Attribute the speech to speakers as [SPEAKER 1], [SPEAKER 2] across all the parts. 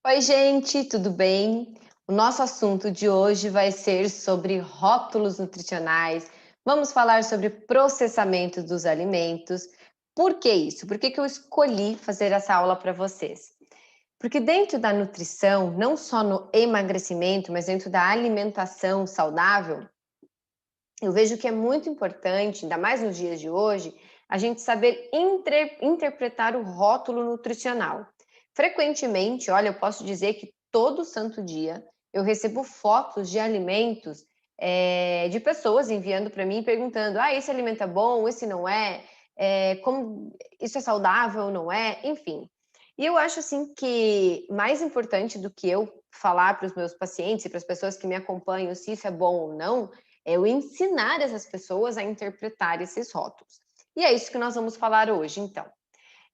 [SPEAKER 1] Oi, gente, tudo bem? O nosso assunto de hoje vai ser sobre rótulos nutricionais. Vamos falar sobre processamento dos alimentos. Por que isso? Por que que eu escolhi fazer essa aula para vocês? Porque dentro da nutrição, não só no emagrecimento, mas dentro da alimentação saudável, eu vejo que é muito importante, ainda mais nos dias de hoje, a gente saber interpretar o rótulo nutricional. Frequentemente, olha, eu posso dizer que todo santo dia eu recebo fotos de alimentos de pessoas enviando para mim perguntando: esse alimento é bom, esse não é, como isso é saudável, não é, enfim. E eu acho assim que mais importante do que eu falar para os meus pacientes e para as pessoas que me acompanham se isso é bom ou não, é eu ensinar essas pessoas a interpretar esses rótulos. E é isso que nós vamos falar hoje, então.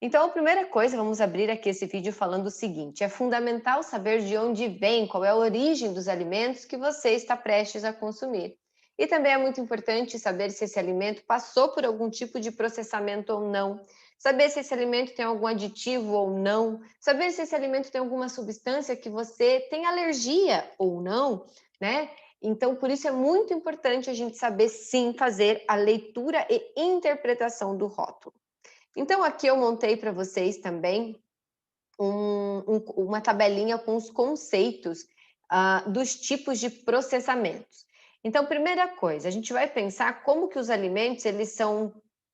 [SPEAKER 1] Então, a primeira coisa, vamos abrir aqui esse vídeo falando o seguinte: é fundamental saber de onde vem, qual é a origem dos alimentos que você está prestes a consumir. E também é muito importante saber se esse alimento passou por algum tipo de processamento ou não, saber se esse alimento tem algum aditivo ou não, saber se esse alimento tem alguma substância que você tem alergia ou não, né? Então, por isso é muito importante a gente saber sim fazer a leitura e interpretação do rótulo. Então, aqui eu montei para vocês também uma tabelinha com os conceitos dos tipos de processamentos. Então, primeira coisa, a gente vai pensar como que os alimentos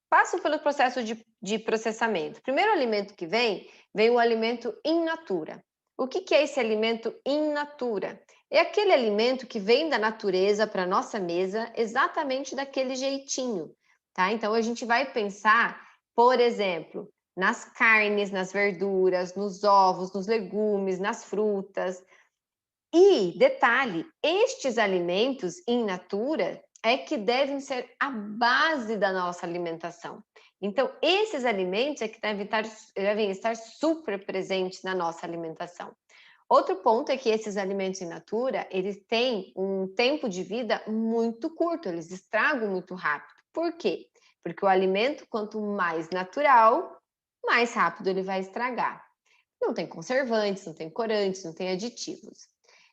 [SPEAKER 1] passam pelo processo de processamento. Primeiro alimento que vem o alimento in natura. O que é esse alimento in natura? É aquele alimento que vem da natureza para a nossa mesa exatamente daquele jeitinho, tá? Então, a gente vai pensar, por exemplo, nas carnes, nas verduras, nos ovos, nos legumes, nas frutas. E, detalhe, estes alimentos in natura é que devem ser a base da nossa alimentação. Então, esses alimentos é que devem estar super presentes na nossa alimentação. Outro ponto é que esses alimentos in natura, eles têm um tempo de vida muito curto, eles estragam muito rápido. Por quê? Porque o alimento, quanto mais natural, mais rápido ele vai estragar. Não tem conservantes, não tem corantes, não tem aditivos.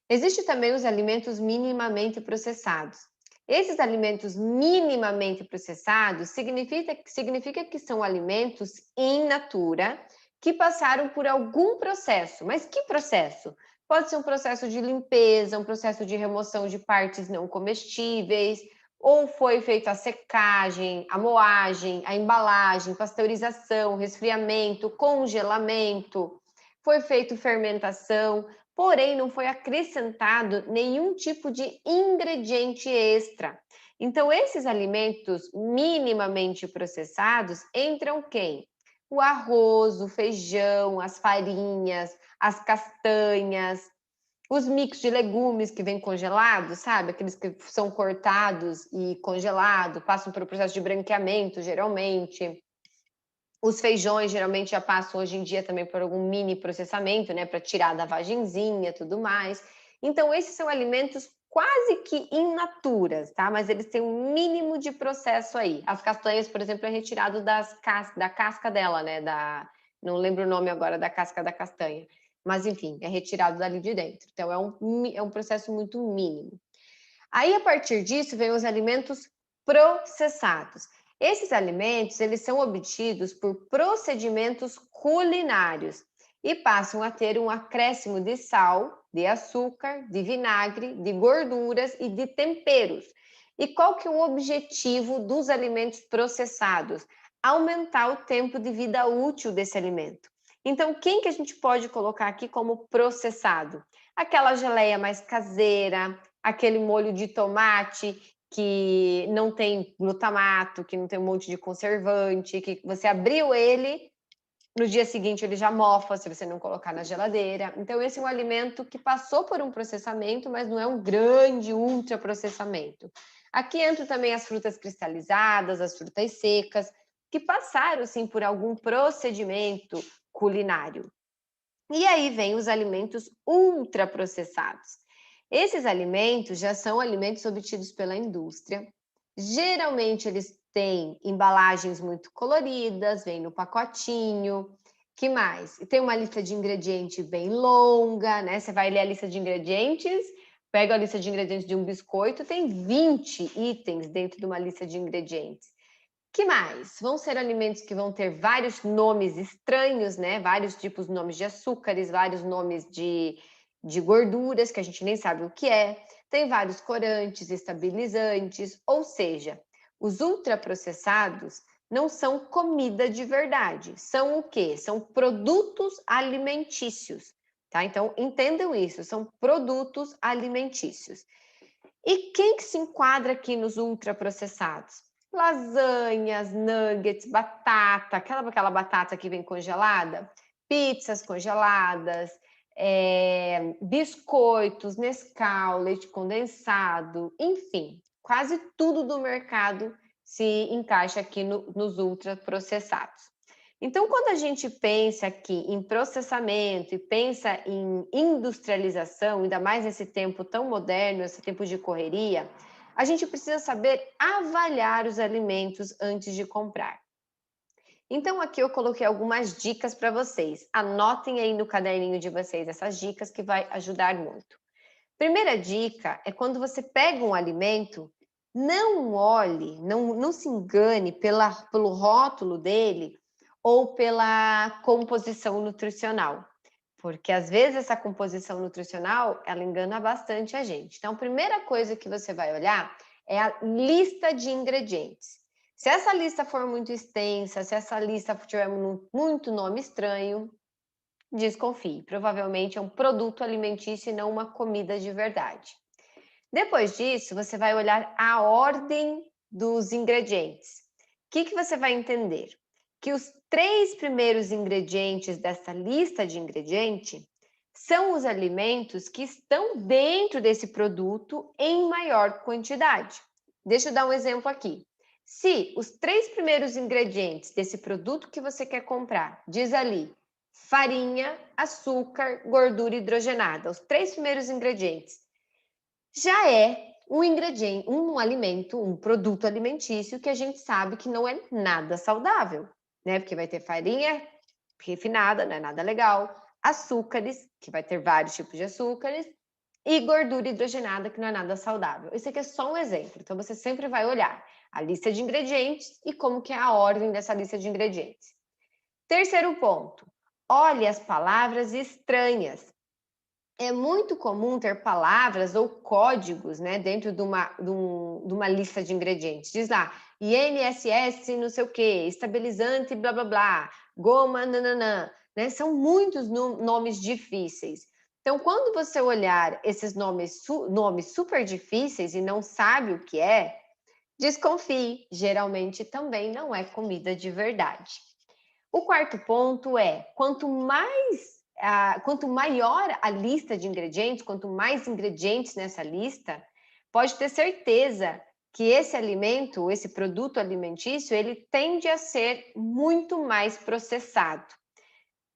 [SPEAKER 1] Existem também os alimentos minimamente processados. Esses alimentos minimamente processados significa que são alimentos in natura que passaram por algum processo. Mas que processo? Pode ser um processo de limpeza, um processo de remoção de partes não comestíveis, ou foi feita a secagem, a moagem, a embalagem, pasteurização, resfriamento, congelamento, foi feito fermentação, porém não foi acrescentado nenhum tipo de ingrediente extra. Então, esses alimentos minimamente processados entram quem? O arroz, o feijão, as farinhas, as castanhas, os mix de legumes que vêm congelados, sabe? Aqueles que são cortados e congelados, passam pelo processo de branqueamento, geralmente. Os feijões geralmente já passam hoje em dia também por algum mini processamento, né, para tirar da vagenzinha e tudo mais. Então, esses são alimentos quase que in naturas, tá? Mas eles têm um mínimo de processo aí. As castanhas, por exemplo, é retirado da casca dela, né? Não lembro o nome agora da casca da castanha. Mas, enfim, é retirado dali de dentro. Então, é um processo muito mínimo. Aí, a partir disso, vem os alimentos processados. Esses alimentos, eles são obtidos por procedimentos culinários e passam a ter um acréscimo de sal, de açúcar, de vinagre, de gorduras e de temperos. E qual que é o objetivo dos alimentos processados? Aumentar o tempo de vida útil desse alimento. Então, quem que a gente pode colocar aqui como processado? Aquela geleia mais caseira, aquele molho de tomate que não tem glutamato, que não tem um monte de conservante, que você abriu ele, no dia seguinte ele já mofa se você não colocar na geladeira. Então, esse é um alimento que passou por um processamento, mas não é um grande ultraprocessamento. Aqui entram também as frutas cristalizadas, as frutas secas, que passaram, sim, por algum procedimento culinário. E aí vem os alimentos ultraprocessados. Esses alimentos já são alimentos obtidos pela indústria. Geralmente eles têm embalagens muito coloridas, vem no pacotinho, Que mais? E tem uma lista de ingredientes bem longa, né? Você vai ler a lista de ingredientes, pega a lista de ingredientes de um biscoito, tem 20 itens dentro de uma lista de ingredientes. Que mais? Vão ser alimentos que vão ter vários nomes estranhos, né? Vários tipos de nomes de açúcares, vários nomes de gorduras, que a gente nem sabe o que é. Tem vários corantes, estabilizantes, ou seja, os ultraprocessados não são comida de verdade. São o quê? São produtos alimentícios, tá? Então, entendam isso, são produtos alimentícios. E quem que se enquadra aqui nos ultraprocessados? Lasanhas, nuggets, batata, aquela batata que vem congelada, pizzas congeladas, biscoitos, Nescau, leite condensado, enfim, quase tudo do mercado se encaixa aqui nos ultraprocessados. Então, quando a gente pensa aqui em processamento e pensa em industrialização, ainda mais nesse tempo tão moderno, esse tempo de correria, a gente precisa saber avaliar os alimentos antes de comprar. Então, aqui eu coloquei algumas dicas para vocês. Anotem aí no caderninho de vocês essas dicas que vai ajudar muito. Primeira dica é quando você pega um alimento, não olhe, não se engane pelo rótulo dele ou pela composição nutricional, porque às vezes essa composição nutricional, ela engana bastante a gente. Então, a primeira coisa que você vai olhar é a lista de ingredientes. Se essa lista for muito extensa, se essa lista tiver muito nome estranho, desconfie. Provavelmente é um produto alimentício e não uma comida de verdade. Depois disso, você vai olhar a ordem dos ingredientes. O que você vai entender? Que os 3 primeiros ingredientes dessa lista de ingredientes são os alimentos que estão dentro desse produto em maior quantidade. Deixa eu dar um exemplo aqui. Se os 3 primeiros ingredientes desse produto que você quer comprar diz ali farinha, açúcar, gordura hidrogenada, os 3 primeiros ingredientes, já é um ingrediente, um alimento, um produto alimentício que a gente sabe que não é nada saudável, né? Porque vai ter farinha refinada, não é nada legal, açúcares, que vai ter vários tipos de açúcares, e gordura hidrogenada, que não é nada saudável. Esse aqui é só um exemplo, então você sempre vai olhar a lista de ingredientes e como que é a ordem dessa lista de ingredientes. Terceiro ponto, olhe as palavras estranhas. É muito comum ter palavras ou códigos, né, dentro de uma lista de ingredientes. Diz lá, INSS, não sei o quê, estabilizante, blá, blá, blá, goma, nananã, né? São muitos nomes difíceis. Então, quando você olhar esses nomes super difíceis e não sabe o que é, desconfie, geralmente também não é comida de verdade. O quarto ponto é, quanto maior a lista de ingredientes, quanto mais ingredientes nessa lista, pode ter certeza que esse alimento, esse produto alimentício, ele tende a ser muito mais processado.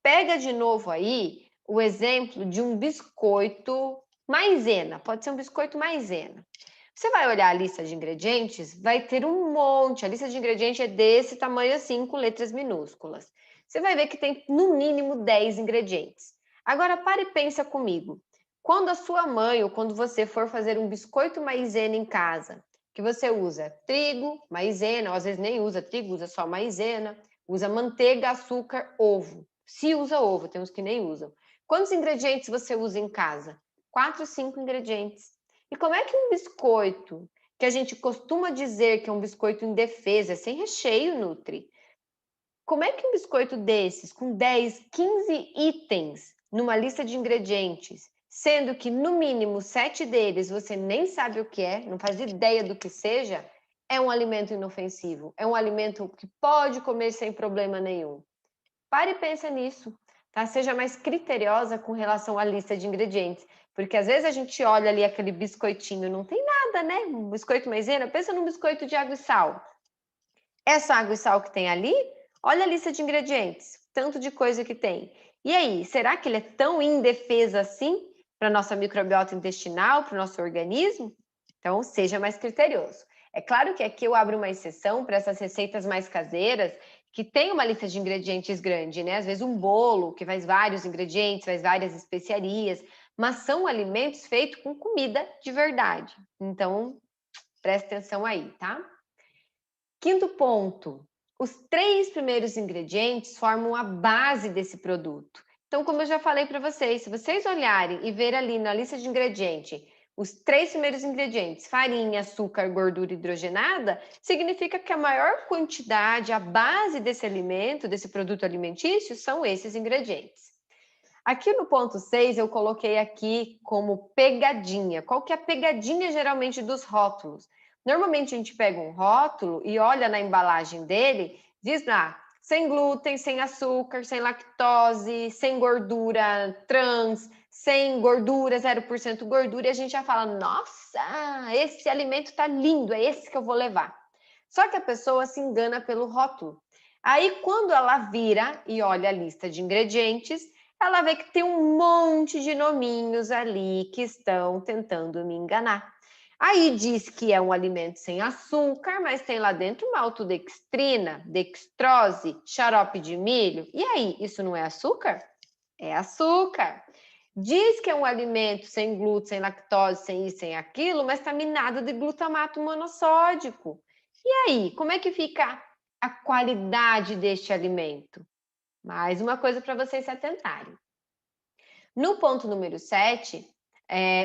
[SPEAKER 1] Pega de novo aí o exemplo de um biscoito maisena, pode ser um biscoito maisena. Você vai olhar a lista de ingredientes, vai ter um monte, a lista de ingredientes é desse tamanho assim, com letras minúsculas. Você vai ver que tem no mínimo 10 ingredientes. Agora pare e pensa comigo. Quando a sua mãe ou quando você for fazer um biscoito maisena em casa, que você usa trigo, maisena, ou às vezes nem usa trigo, usa só maisena, usa manteiga, açúcar, ovo. Se usa ovo, tem uns que nem usam. Quantos ingredientes você usa em casa? 4, 5 ingredientes. E como é que um biscoito, que a gente costuma dizer que é um biscoito indefesa, sem recheio, nutri, como é que um biscoito desses, com 10, 15 itens numa lista de ingredientes, sendo que no mínimo 7 deles você nem sabe o que é, não faz ideia do que seja, é um alimento inofensivo, é um alimento que pode comer sem problema nenhum? Pare e pensa nisso, tá? Seja mais criteriosa com relação à lista de ingredientes, porque às vezes a gente olha ali aquele biscoitinho, não tem nada, né? Um biscoito maisena, pensa num biscoito de água e sal. É só água e sal que tem ali? Olha a lista de ingredientes, tanto de coisa que tem. E aí, será que ele é tão indefeso assim para a nossa microbiota intestinal, para o nosso organismo? Então, seja mais criterioso. É claro que aqui eu abro uma exceção para essas receitas mais caseiras, que tem uma lista de ingredientes grande, né? Às vezes um bolo que faz vários ingredientes, faz várias especiarias, mas são alimentos feitos com comida de verdade. Então, presta atenção aí, tá? Quinto ponto, os 3 primeiros ingredientes formam a base desse produto. Então, como eu já falei para vocês, se vocês olharem e ver ali na lista de ingredientes, os 3 primeiros ingredientes, farinha, açúcar, gordura hidrogenada, significa que a maior quantidade, a base desse alimento, desse produto alimentício, são esses ingredientes. Aqui no ponto 6, eu coloquei aqui como pegadinha. Qual que é a pegadinha geralmente dos rótulos? Normalmente a gente pega um rótulo e olha na embalagem dele, diz lá, sem glúten, sem açúcar, sem lactose, sem gordura trans, sem gordura, 0% gordura, e a gente já fala, nossa, esse alimento tá lindo, é esse que eu vou levar. Só que a pessoa se engana pelo rótulo. Aí, quando ela vira e olha a lista de ingredientes, ela vê que tem um monte de nominhos ali que estão tentando me enganar. Aí diz que é um alimento sem açúcar, mas tem lá dentro maltodextrina, dextrose, xarope de milho. E aí, isso não é açúcar? É açúcar. Diz que é um alimento sem glúten, sem lactose, sem isso, sem aquilo, mas está minado de glutamato monossódico. E aí, como é que fica a qualidade deste alimento? Mais uma coisa para vocês se atentarem. No ponto número 7,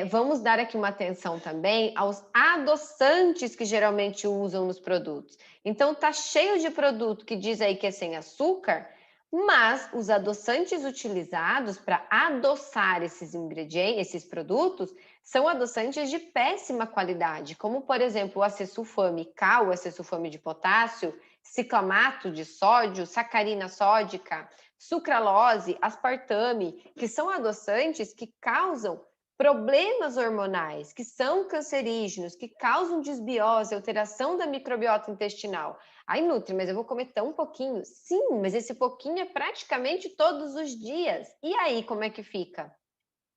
[SPEAKER 1] vamos dar aqui uma atenção também aos adoçantes que geralmente usam nos produtos. Então, tá cheio de produto que diz aí que é sem açúcar, mas os adoçantes utilizados para adoçar esses ingredientes, esses produtos, são adoçantes de péssima qualidade, como, por exemplo, o acesulfame K, o acesulfame de potássio, ciclamato de sódio, sacarina sódica, sucralose, aspartame, que são adoçantes que causam problemas hormonais, que são cancerígenos, que causam desbiose, alteração da microbiota intestinal. Ai, Nutri, mas eu vou comer tão pouquinho. Sim, mas esse pouquinho é praticamente todos os dias. E aí, como é que fica?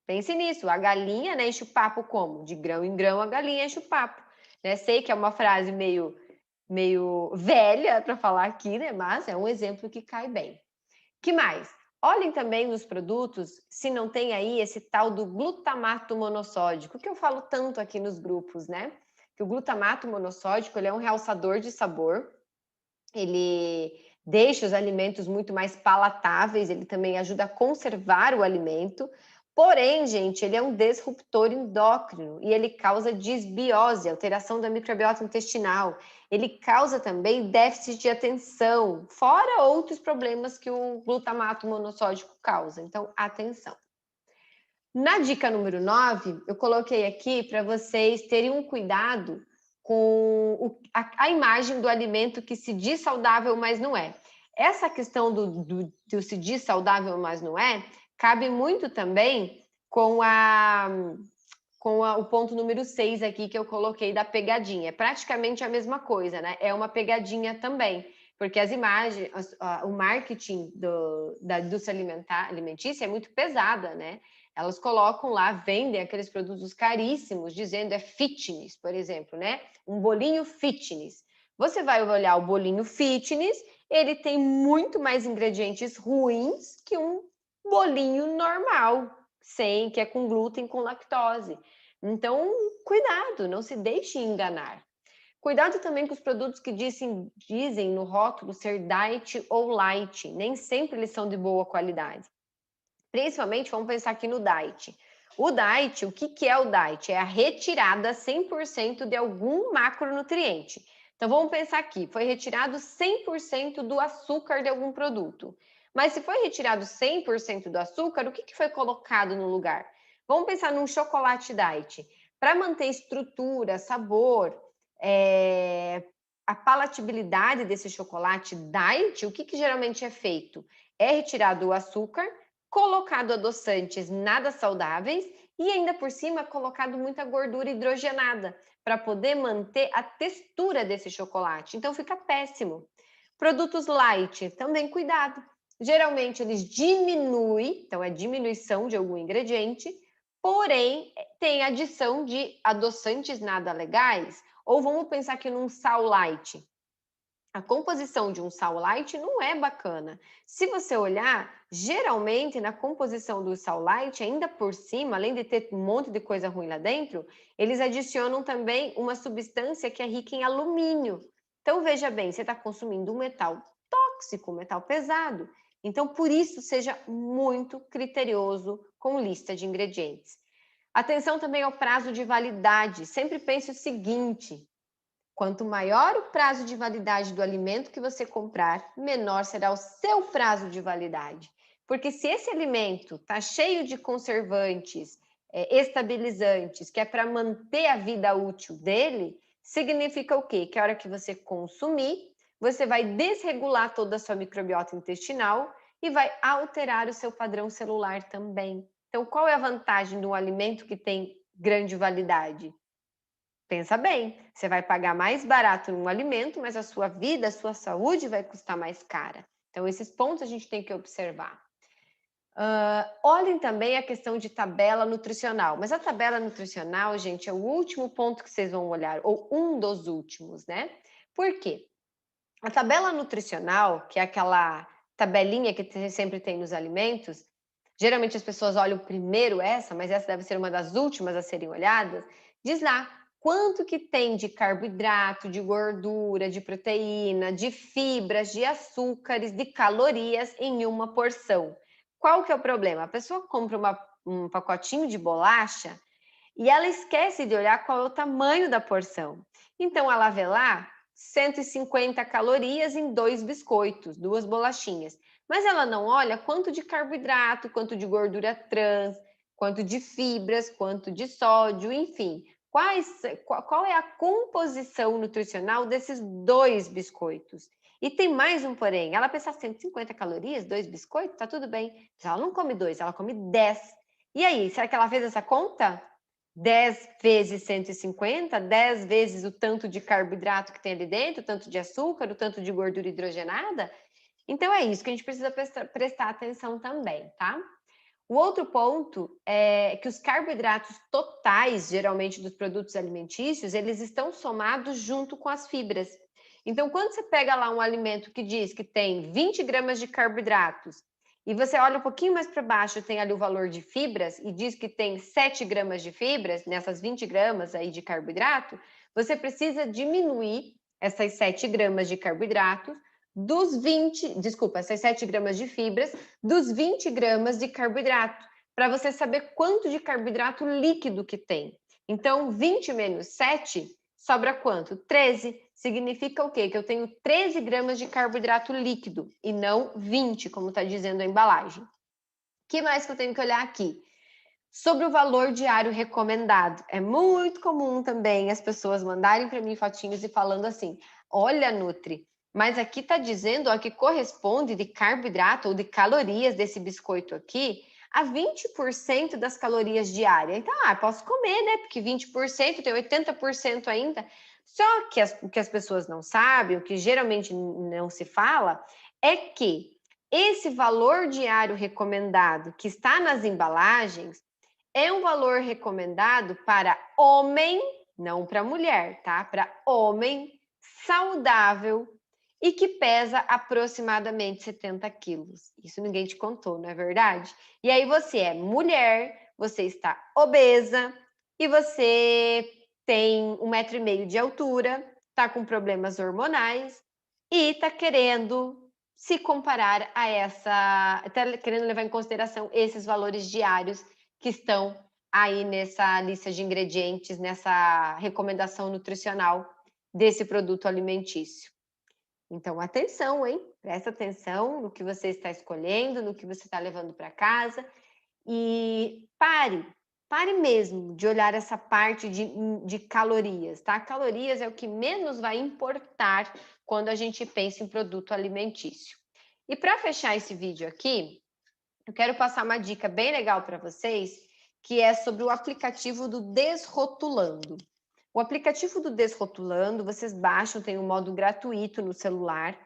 [SPEAKER 1] Pense nisso, a galinha, né, enche o papo como? De grão em grão a galinha enche o papo. Né? Sei que é uma frase meio velha para falar aqui, né? Mas é um exemplo que cai bem. Que mais? Olhem também nos produtos se não tem aí esse tal do glutamato monossódico, que eu falo tanto aqui nos grupos, né? Que o glutamato monossódico ele é um realçador de sabor, ele deixa os alimentos muito mais palatáveis, ele também ajuda a conservar o alimento. Porém, gente, ele é um disruptor endócrino e ele causa disbiose, alteração da microbiota intestinal. Ele causa também déficit de atenção, fora outros problemas que o glutamato monossódico causa. Então, atenção. Na dica número 9, eu coloquei aqui para vocês terem um cuidado com a imagem do alimento que se diz saudável, mas não é. Essa questão do se diz saudável, mas não é, cabe muito também com o ponto número 6 aqui que eu coloquei da pegadinha. É praticamente a mesma coisa, né? É uma pegadinha também, porque as imagens, o marketing da indústria alimentícia é muito pesada, né? Elas colocam lá, vendem aqueles produtos caríssimos, dizendo é fitness, por exemplo, né? Um bolinho fitness. Você vai olhar o bolinho fitness, ele tem muito mais ingredientes ruins que um bolinho normal, que é com glúten, com lactose. Então, cuidado, não se deixe enganar. Cuidado também com os produtos que dizem no rótulo ser diet ou light. Nem sempre eles são de boa qualidade. Principalmente, vamos pensar aqui no diet. O diet, o que é o diet? É a retirada 100% de algum macronutriente. Então, vamos pensar aqui, foi retirado 100% do açúcar de algum produto. Mas se foi retirado 100% do açúcar, o que foi colocado no lugar? Vamos pensar num chocolate diet. Para manter estrutura, sabor, a palatabilidade desse chocolate diet, o que geralmente é feito? É retirado o açúcar, colocado adoçantes nada saudáveis e ainda por cima colocado muita gordura hidrogenada para poder manter a textura desse chocolate. Então fica péssimo. Produtos light, também cuidado. Geralmente eles diminuem, então é diminuição de algum ingrediente, porém tem adição de adoçantes nada legais. Ou vamos pensar aqui num sal light. A composição de um sal light não é bacana. Se você olhar, geralmente na composição do sal light, ainda por cima, além de ter um monte de coisa ruim lá dentro, eles adicionam também uma substância que é rica em alumínio. Então, veja bem, você está consumindo um metal tóxico, um metal pesado. Então, por isso, seja muito criterioso com lista de ingredientes. Atenção também ao prazo de validade. Sempre pense o seguinte: quanto maior o prazo de validade do alimento que você comprar, menor será o seu prazo de validade. Porque se esse alimento está cheio de conservantes, estabilizantes, que é para manter a vida útil dele, significa o quê? Que a hora que você consumir, você vai desregular toda a sua microbiota intestinal e vai alterar o seu padrão celular também. Então, qual é a vantagem de um alimento que tem grande validade? Pensa bem, você vai pagar mais barato num alimento, mas a sua vida, a sua saúde vai custar mais cara. Então, esses pontos a gente tem que observar. Olhem também a questão de tabela nutricional. Mas a tabela nutricional, gente, é o último ponto que vocês vão olhar, ou um dos últimos, né? Por quê? A tabela nutricional, que é aquela tabelinha que sempre tem nos alimentos, geralmente as pessoas olham primeiro essa, mas essa deve ser uma das últimas a serem olhadas, diz lá quanto que tem de carboidrato, de gordura, de proteína, de fibras, de açúcares, de calorias em uma porção. Qual que é o problema? A pessoa compra um pacotinho de bolacha e ela esquece de olhar qual é o tamanho da porção. Então, ela vê lá 150 calorias em 2 biscoitos, 2 bolachinhas. Mas ela não olha quanto de carboidrato, quanto de gordura trans, quanto de fibras, quanto de sódio, enfim. Qual é a composição nutricional desses 2 biscoitos? E tem mais um porém. Ela pensa 150 calorias, 2 biscoitos, tá tudo bem. Mas ela não come 2, ela come 10. E aí, será que ela fez essa conta? 10 vezes 150, 10 vezes o tanto de carboidrato que tem ali dentro, o tanto de açúcar, o tanto de gordura hidrogenada. Então, é isso que a gente precisa prestar atenção também, tá? O outro ponto é que os carboidratos totais, geralmente dos produtos alimentícios, eles estão somados junto com as fibras. Então, quando você pega lá um alimento que diz que tem 20 gramas de carboidratos e você olha um pouquinho mais para baixo, tem ali o valor de fibras e diz que tem 7 gramas de fibras, nessas 20 gramas aí de carboidrato, você precisa diminuir essas 7 gramas de carboidratos dos 20, desculpa, essas 7 gramas de fibras, dos 20 gramas de carboidrato, para você saber quanto de carboidrato líquido que tem. Então, 20 menos 7, sobra quanto? 13. Significa o quê? Que eu tenho 13 gramas de carboidrato líquido e não 20, como está dizendo a embalagem. O que mais que eu tenho que olhar aqui? Sobre o valor diário recomendado. É muito comum também as pessoas mandarem para mim fotinhos e falando assim: olha, Nutri, mas aqui está dizendo ó, que corresponde de carboidrato ou de calorias desse biscoito aqui a 20% das calorias diárias. Então, posso comer, né? Porque 20% tem 80% ainda. Só que o que as pessoas não sabem, o que geralmente não se fala, é que esse valor diário recomendado que está nas embalagens é um valor recomendado para homem, não para mulher, tá? Para homem saudável e que pesa aproximadamente 70 quilos. Isso ninguém te contou, não é verdade? E aí você é mulher, você está obesa e você tem 1,5 m de altura, está com problemas hormonais e está querendo se comparar a está querendo levar em consideração esses valores diários que estão aí nessa lista de ingredientes, nessa recomendação nutricional desse produto alimentício. Então, atenção, hein? Presta atenção no que você está escolhendo, no que você está levando para casa e pare mesmo de olhar essa parte de calorias, tá? Calorias é o que menos vai importar quando a gente pensa em produto alimentício. E para fechar esse vídeo aqui, eu quero passar uma dica bem legal para vocês, que é sobre o aplicativo do Desrotulando. O aplicativo do Desrotulando, vocês baixam, tem um modo gratuito no celular,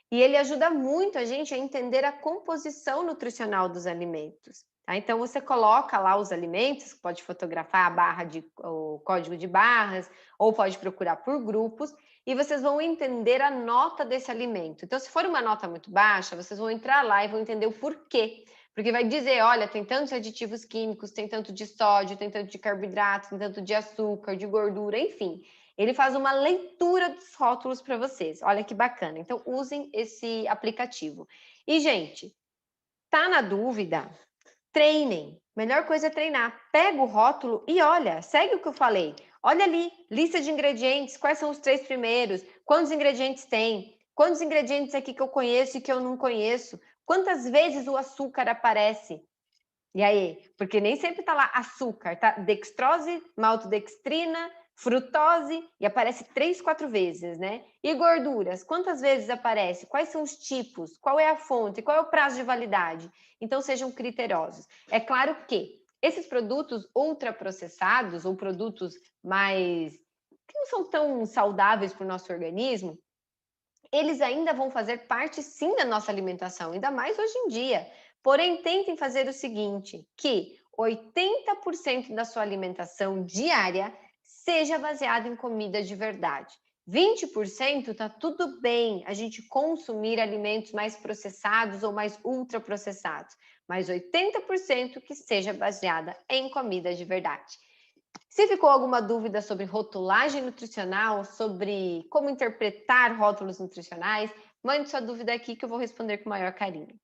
[SPEAKER 1] e ele ajuda muito a gente a entender a composição nutricional dos alimentos. Tá? Então, você coloca lá os alimentos, pode fotografar a barra o código de barras, ou pode procurar por grupos, e vocês vão entender a nota desse alimento. Então, se for uma nota muito baixa, vocês vão entrar lá e vão entender o porquê. Porque vai dizer, olha, tem tantos aditivos químicos, tem tanto de sódio, tem tanto de carboidrato, tem tanto de açúcar, de gordura, enfim. Ele faz uma leitura dos rótulos para vocês. Olha que bacana. Então, usem esse aplicativo. E, gente, tá na dúvida? Treinem. Melhor coisa é treinar. Pega o rótulo e olha, segue o que eu falei. Olha ali, lista de ingredientes, quais são os 3 primeiros, quantos ingredientes tem, quantos ingredientes aqui que eu conheço e que eu não conheço, quantas vezes o açúcar aparece. E aí? Porque nem sempre tá lá açúcar, tá? Dextrose, maltodextrina, frutose, e aparece 3, 4 vezes, né? E gorduras, quantas vezes aparece? Quais são os tipos? Qual é a fonte? Qual é o prazo de validade? Então, sejam criteriosos. É claro que esses produtos ultraprocessados ou produtos mais que não são tão saudáveis para o nosso organismo, eles ainda vão fazer parte sim da nossa alimentação, ainda mais hoje em dia. Porém, tentem fazer o seguinte, que 80% da sua alimentação diária seja baseada em comida de verdade. 20% está tudo bem a gente consumir alimentos mais processados ou mais ultraprocessados, mas 80% que seja baseada em comida de verdade. Se ficou alguma dúvida sobre rotulagem nutricional, sobre como interpretar rótulos nutricionais, mande sua dúvida aqui que eu vou responder com o maior carinho.